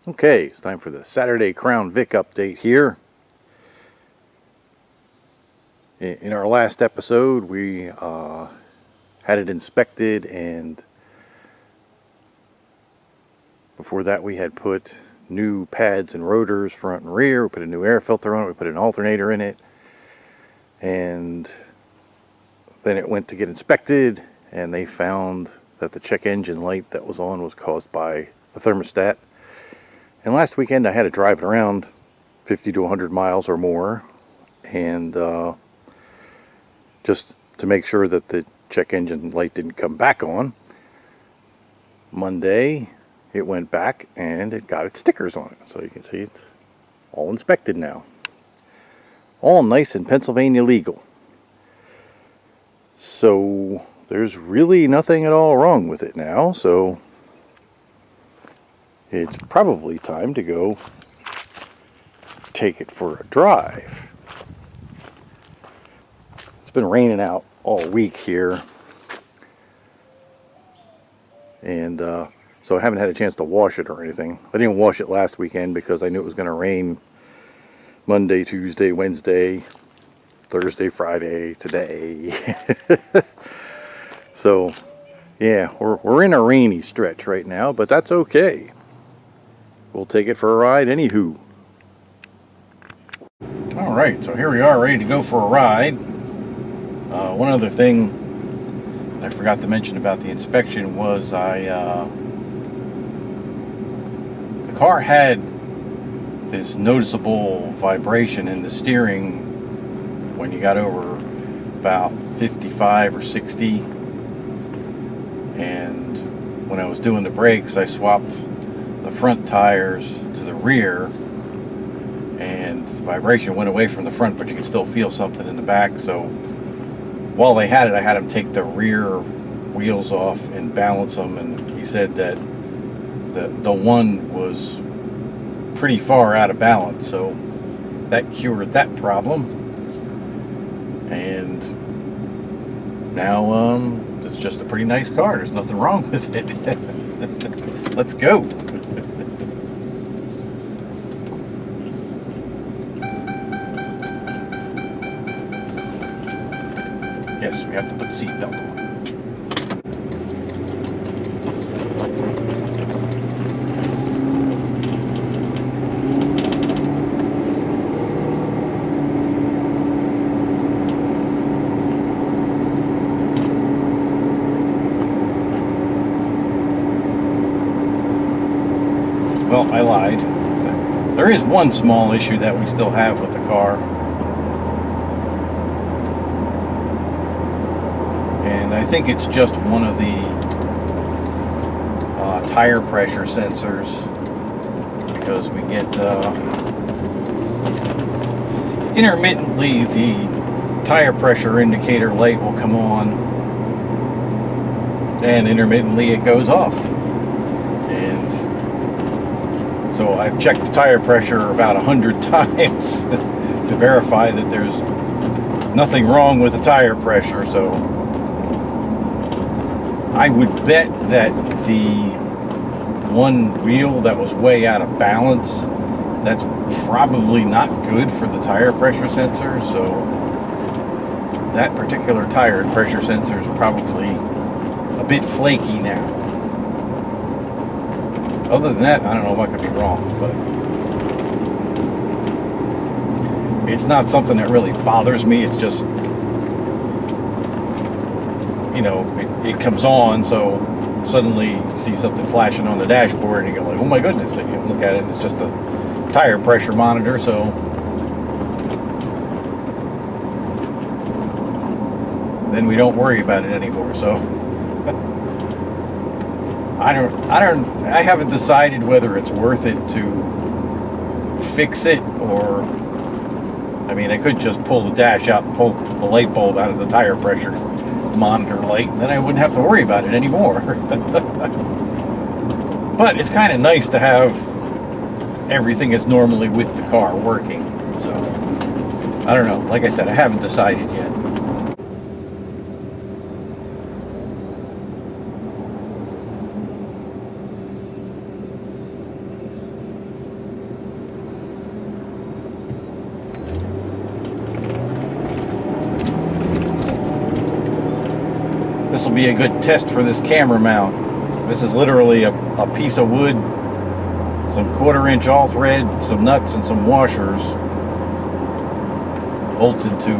Okay, it's time for the Saturday Crown Vic update here. In our last episode, we had it inspected, and before that we had put new pads and rotors front and rear. We put a new air filter on it, we put an alternator in it, and then it went to get inspected, and they found that the check engine light that was on was caused by the thermostat. And last weekend I had to drive it around 50 to 100 miles or more, and just to make sure that the check engine light didn't come back on. Monday it went back and it got its stickers on it, so you can see it's all inspected now, all nice and Pennsylvania legal. So there's really nothing at all wrong with it now, so it's probably time to go take it for a drive. It's been raining out all week here, and so I haven't had a chance to wash it or anything. I didn't wash it last weekend because I knew it was going to rain Monday, Tuesday, Wednesday, Thursday, Friday, today. So yeah, we're in a rainy stretch right now, but that's okay. We'll take it for a ride anywho. Alright, so here we are ready to go for a ride. One other thing I forgot to mention about the inspection was the car had this noticeable vibration in the steering when you got over about 55 or 60. And when I was doing the brakes, I swapped the front tires to the rear, and the vibration went away from the front, but you could still feel something in the back. So while they had it, I had them take the rear wheels off and balance them, and he said that the one was pretty far out of balance, so that cured that problem. And now it's just a pretty nice car. There's nothing wrong with it. Let's go. Yes, we have to put the seatbelt on. Well, I lied. There is one small issue that we still have with the car. And I think it's just one of the tire pressure sensors, because we get intermittently the tire pressure indicator light will come on, and intermittently it goes off. And so I've checked the tire pressure about 100 times to verify that there's nothing wrong with the tire pressure. So I would bet that the one wheel that was way out of balance, that's probably not good for the tire pressure sensor. So that particular tire pressure sensor is probably a bit flaky now. Other than that, I don't know what could be wrong, but it's not something that really bothers me. It's just, you know, it comes on, so suddenly you see something flashing on the dashboard and you go like, oh my goodness, and you look at it and it's just a tire pressure monitor. So then we don't worry about it anymore. So I haven't decided whether it's worth it to fix it, or I mean, I could just pull the dash out and pull the light bulb out of the tire pressure monitor light, and then I wouldn't have to worry about it anymore. But it's kind of nice to have everything that's normally with the car working. So I don't know, like I said, I haven't decided yet. be a good test for this camera mount. This is literally a piece of wood, some 1/4-inch all thread, some nuts, and some washers bolted to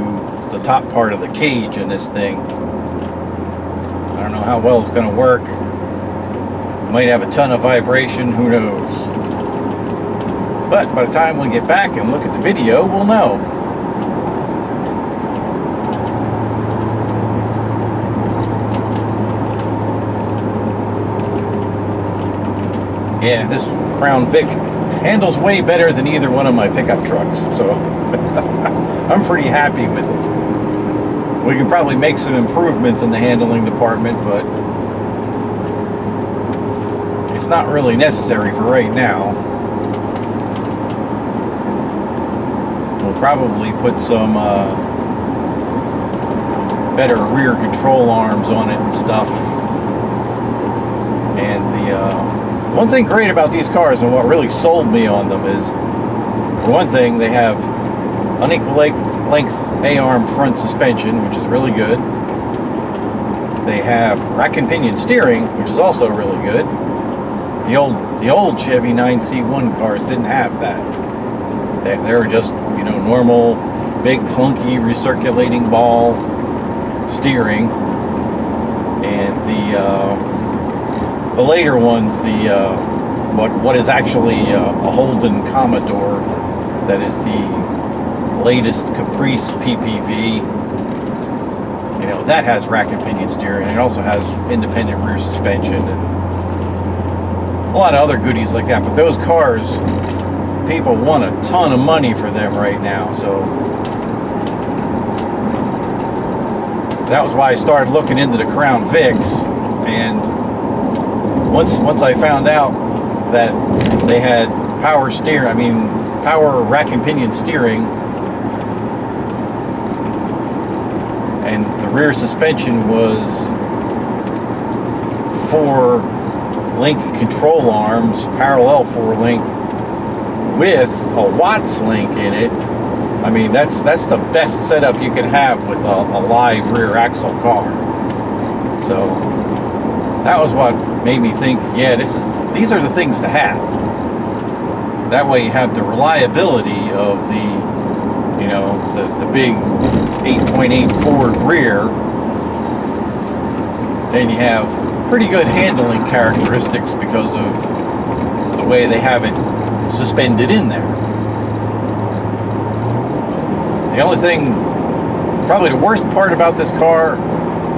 the top part of the cage in this thing. I don't know how well it's going to work. Might have a ton of vibration, who knows. But by the time we get back and look at the video, we'll know. Yeah, this Crown Vic handles way better than either one of my pickup trucks, so I'm pretty happy with it. We can probably make some improvements in the handling department, but it's not really necessary for right now. We'll probably put some better rear control arms on it and stuff. And the one thing great about these cars, and what really sold me on them, is, for one thing, they have unequal length A-arm front suspension, which is really good. They have rack and pinion steering, which is also really good. The old Chevy 9C1 cars didn't have that. They were just, you know, normal, big, clunky, recirculating ball steering. And the later ones, what is actually a Holden Commodore, that is the latest Caprice PPV, you know, that has rack and pinion steering. It also has independent rear suspension and a lot of other goodies like that. But those cars, people want a ton of money for them right now, so that was why I started looking into the Crown Vics. And once I found out that they had power rack and pinion steering, and the rear suspension was 4 link control arms, parallel 4-link, with a Watts link in it. I mean, that's the best setup you can have with a live rear axle car. So that was what made me think, yeah, these are the things to have. That way you have the reliability of the, you know, the big 8.8 Ford rear, and you have pretty good handling characteristics because of the way they have it suspended in there. The only thing, probably the worst part about this car,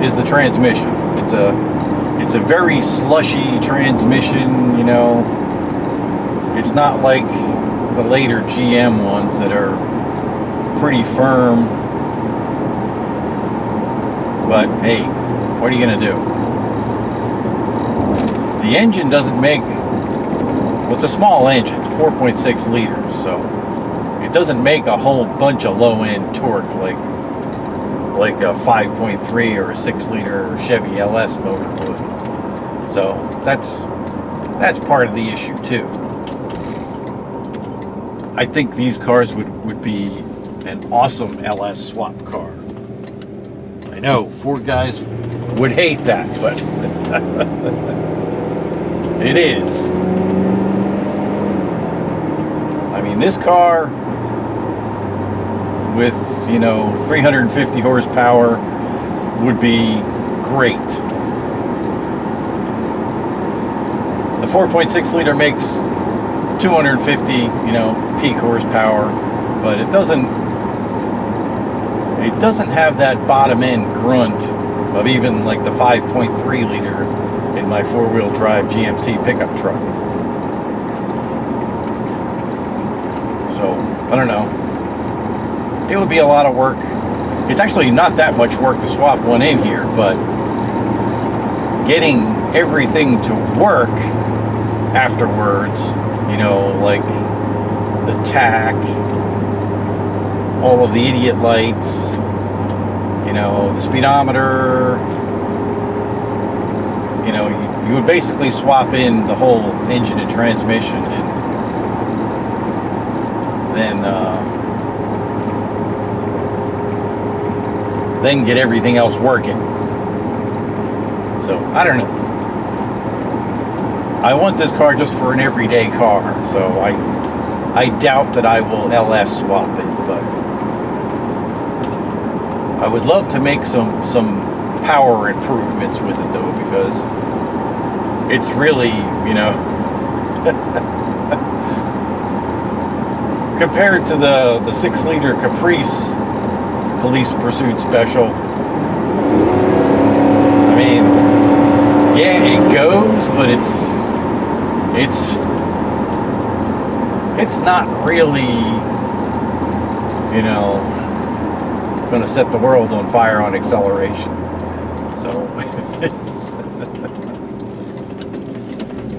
is the transmission. It's a very slushy transmission, you know. It's not like the later GM ones that are pretty firm. But hey, what are you gonna do? The engine doesn't make, well, it's a small engine, 4.6 liters, so it doesn't make a whole bunch of low-end torque like a 5.3 or a 6-liter Chevy LS motor would. So that's part of the issue too. I think these cars would be an awesome LS swap car. I know Ford guys would hate that, but it is. I mean, this car with, you know, 350 horsepower would be great. The 4.6 liter makes 250, you know, peak horsepower, but it doesn't have that bottom end grunt of even like the 5.3 liter in my 4-wheel drive GMC pickup truck. So I don't know, it would be a lot of work. It's actually not that much work to swap one in here, but getting everything to work afterwards, you know, like the tack, all of the idiot lights, you know, the speedometer, you know, you would basically swap in the whole engine and transmission, and then get everything else working. So, I don't know. I want this car just for an everyday car, so I doubt that I will LS swap it, but I would love to make some power improvements with it though, because it's really, you know, compared to the 6-liter Caprice Police Pursuit Special, I mean, yeah, it goes, but it's not really, you know, going to set the world on fire on acceleration. So,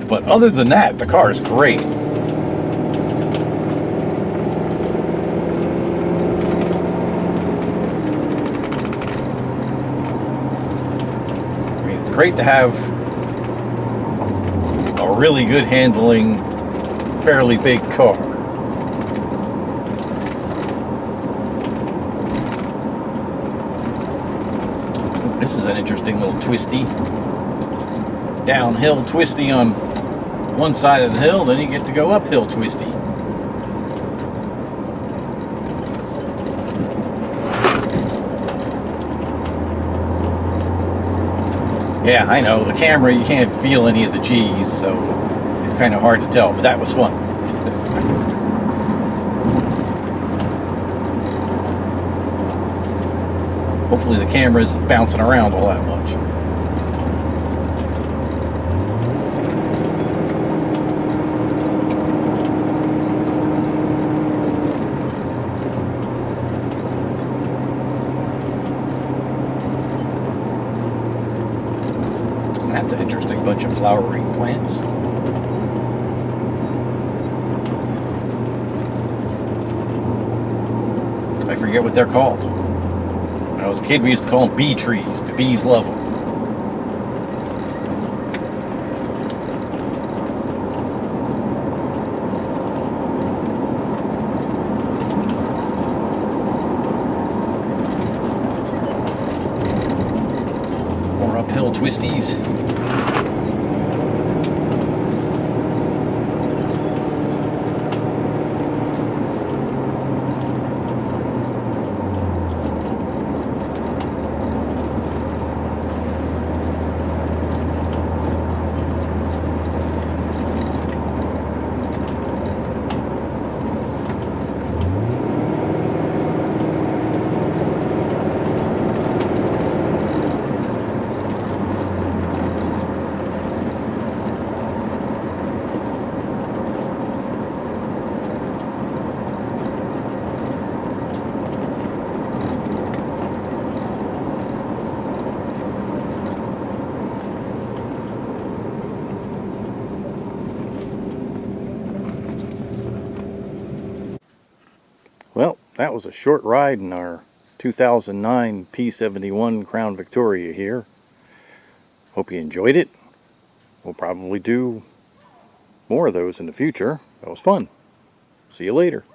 but other than that, the car is great. I mean, it's great to have a really good handling, fairly big car. This is an interesting little twisty. Downhill twisty on one side of the hill, then you get to go uphill twisty. Yeah, I know, the camera, you can't feel any of the G's, so it's kind of hard to tell, but that was fun. Hopefully the camera isn't bouncing around all that much. That's an interesting bunch of flowering plants. I forget what they're called. When I was a kid, we used to call them bee trees. The bees love them. More uphill twisties. Well, that was a short ride in our 2009 P71 Crown Victoria here. Hope you enjoyed it. We'll probably do more of those in the future. That was fun. See you later.